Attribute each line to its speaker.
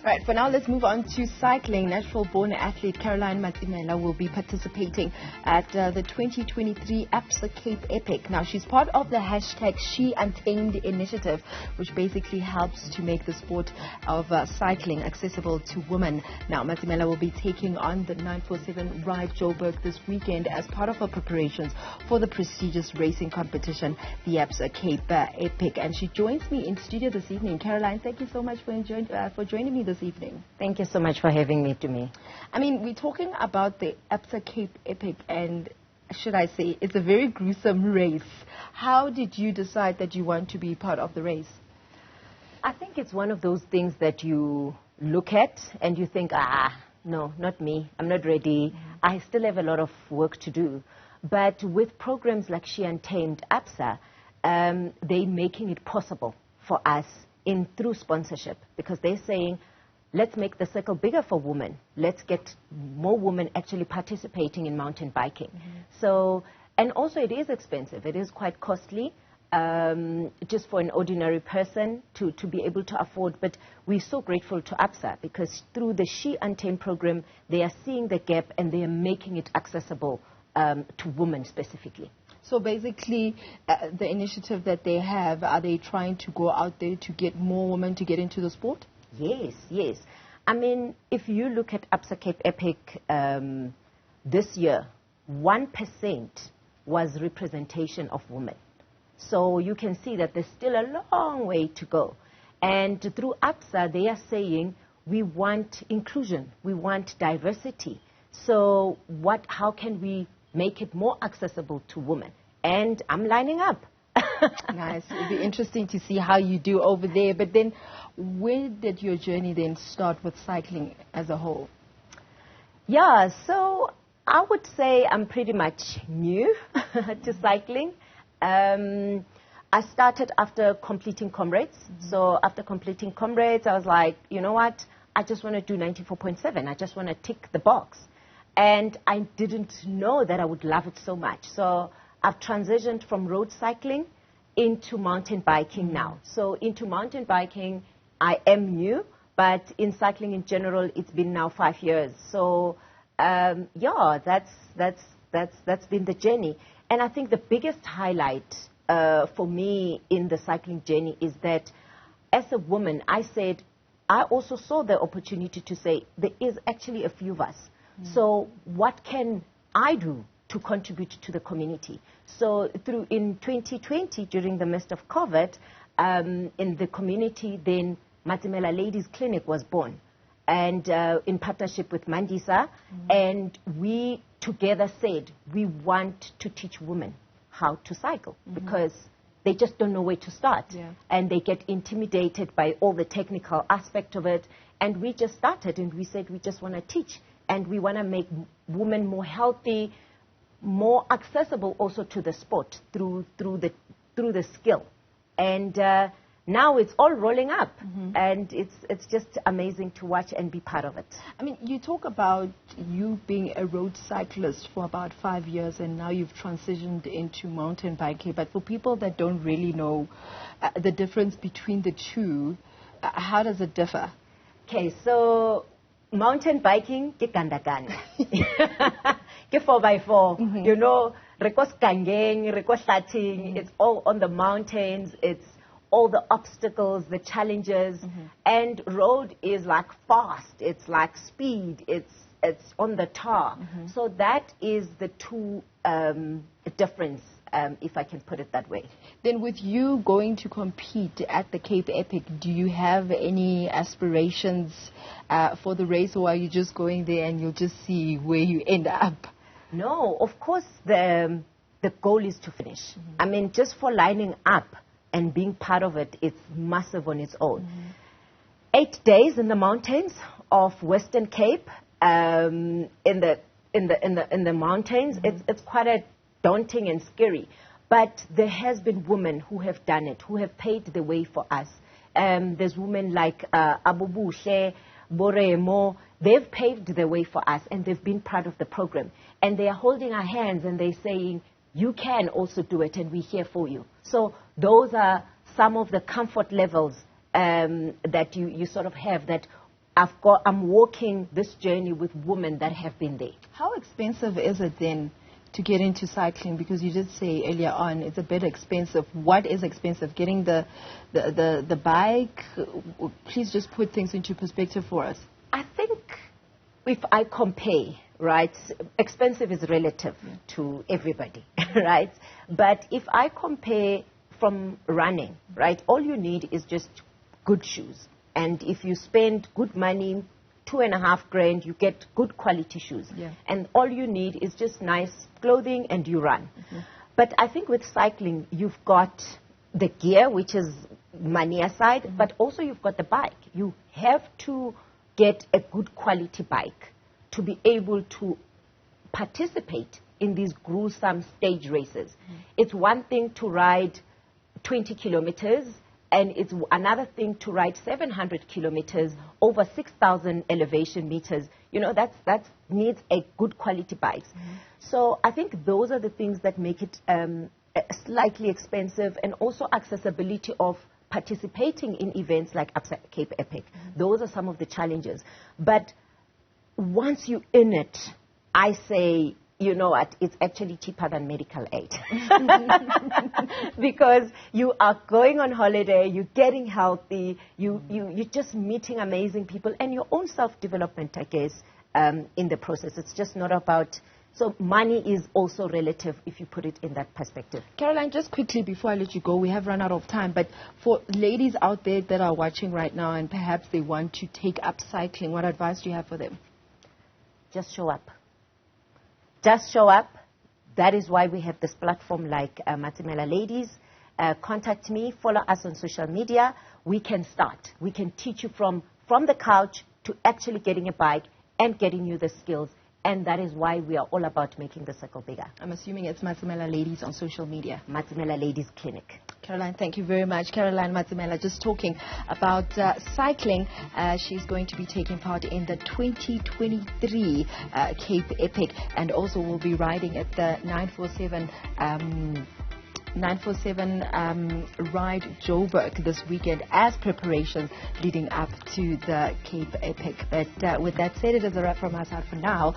Speaker 1: Right, for now, let's move on to cycling. Natural-born athlete Caroline Matsimela will be participating at the 2023 Absa Cape Epic. Now, she's part of the hashtag She Untamed initiative, which basically helps to make the sport of cycling accessible to women. Now, Matsimela will be taking on the 947 Ride Joburg this weekend as part of her preparations for the prestigious racing competition, the Absa Cape Epic. And she joins me in studio this evening. Caroline, thank you so much for joining me this evening.
Speaker 2: Thank you so much for having me to me.
Speaker 1: I mean, we're talking about the Absa Cape Epic, and should I say, it's a very gruesome race. How did you decide that you want to be part of the race?
Speaker 2: I think it's one of those things that you look at and you think, no, not me. I'm not ready. Mm-hmm. I still have a lot of work to do. But with programs like She Untamed Absa, they're making it possible for us through sponsorship, because they're saying, let's make the circle bigger for women. Let's get more women actually participating in mountain biking. Mm-hmm. So, and also it is expensive. It is quite costly just for an ordinary person to be able to afford. But we're so grateful to Absa, because through the She Untamed program, they are seeing the gap and they are making it accessible to women specifically.
Speaker 1: So basically, the initiative that they have, are they trying to go out there to get more women to get into the sport?
Speaker 2: Yes, yes. I mean, if you look at Absa Cape Epic this year, 1% was representation of women. So you can see that there's still a long way to go. And through Absa, they are saying, we want inclusion, we want diversity. So how can we make it more accessible to women? And I'm lining up.
Speaker 1: Nice. It'll be interesting to see how you do over there. But then, where did your journey then start with cycling as a whole?
Speaker 2: Yeah, so I would say I'm pretty much new to cycling. I started after completing Comrades. Mm-hmm. So after completing Comrades, I was like, you know what? I just want to do 94.7. I just want to tick the box. And I didn't know that I would love it so much. So I've transitioned from road cycling into mountain biking now. So into mountain biking, I am new, but in cycling in general, it's been now 5 years. So yeah, that's been the journey. And I think the biggest highlight for me in the cycling journey is that as a woman, I also saw the opportunity to say, there is actually a few of us. So what can I do to contribute to the community? So in 2020, during the midst of COVID, in the community, then Matsimela Ladies Clinic was born, and in partnership with Mandisa, and we together said, we want to teach women how to cycle, because they just don't know where to start, and they get intimidated by all the technical aspect of it. And we just started, and we said, we just want to teach. And we want to make women more healthy, more accessible also to the sport through the skill. And now it's all rolling up, and it's just amazing to watch and be part of it.
Speaker 1: I mean, you talk about you being a road cyclist for about 5 years, and now you've transitioned into mountain biking. But for people that don't really know the difference between the two, how does it differ?
Speaker 2: Okay, so mountain biking, ke ganda-ganda. Ke 4x4. You know, rekos kangeng, rekos slating. It's all on the mountains. It's all the obstacles, the challenges. And road is like fast. It's like speed. It's on the tar. So that is the two difference, if I can put it that way.
Speaker 1: Then with you going to compete at the Cape Epic, do you have any aspirations for the race, or are you just going there and you'll just see where you end up?
Speaker 2: No, of course the goal is to finish. I mean, just for lining up and being part of it, it's massive on its own. 8 days in the mountains of Western Cape, in the mountains, it's quite a daunting and scary. But there has been women who have done it, who have paved the way for us. There's women like Abubushe, Boremo. They've paved the way for us, and they've been part of the program. And they are holding our hands, and they're saying, you can also do it, and we're here for you. So those are some of the comfort levels that you sort of have, that I'm walking this journey with women that have been there.
Speaker 1: How expensive is it then to get into cycling? Because you did say earlier on it's a bit expensive. What is expensive? Getting the bike? Please just put things into perspective for us.
Speaker 2: I think if I compare, right, expensive is relative to everybody, right? But if I compare from running, right, all you need is just good shoes. And if you spend good money, 2.5 grand, you get good quality shoes.
Speaker 1: Yeah.
Speaker 2: And all you need is just nice clothing and you run. Mm-hmm. But I think with cycling, you've got the gear, which is money aside, mm-hmm. but also you've got the bike. You have to get a good quality bike to be able to participate in these gruesome stage races. Mm-hmm. It's one thing to ride 20 kilometers, and it's another thing to ride 700 kilometers over 6,000 elevation meters. You know, that needs a good quality bike. Mm-hmm. So I think those are the things that make it slightly expensive, and also accessibility of participating in events like Absa Cape Epic. Mm-hmm. Those are some of the challenges. But once you're in it, I say, you know what, it's actually cheaper than medical aid. Because you are going on holiday, you're getting healthy, you're just meeting amazing people, and your own self-development, I guess, in the process. It's just not about... So money is also relative if you put it in that perspective.
Speaker 1: Caroline, just quickly before I let you go, we have run out of time, but for ladies out there that are watching right now and perhaps they want to take up cycling, what advice do you have for them?
Speaker 2: Just show up. Just show up. That is why we have this platform like Matsimela Ladies. Contact me, follow us on social media. We can start. We can teach you from the couch to actually getting a bike and getting you the skills. And that is why we are all about making the circle bigger.
Speaker 1: I'm assuming it's Matsimela Ladies on social media.
Speaker 2: Matsimela Ladies Clinic.
Speaker 1: Caroline, thank you very much. Caroline Matsimela just talking about cycling. She's going to be taking part in the 2023 Cape Epic, and also will be riding at the 947 Ride Joburg this weekend as preparations leading up to the Cape Epic. But with that said, it is a wrap from us out for now.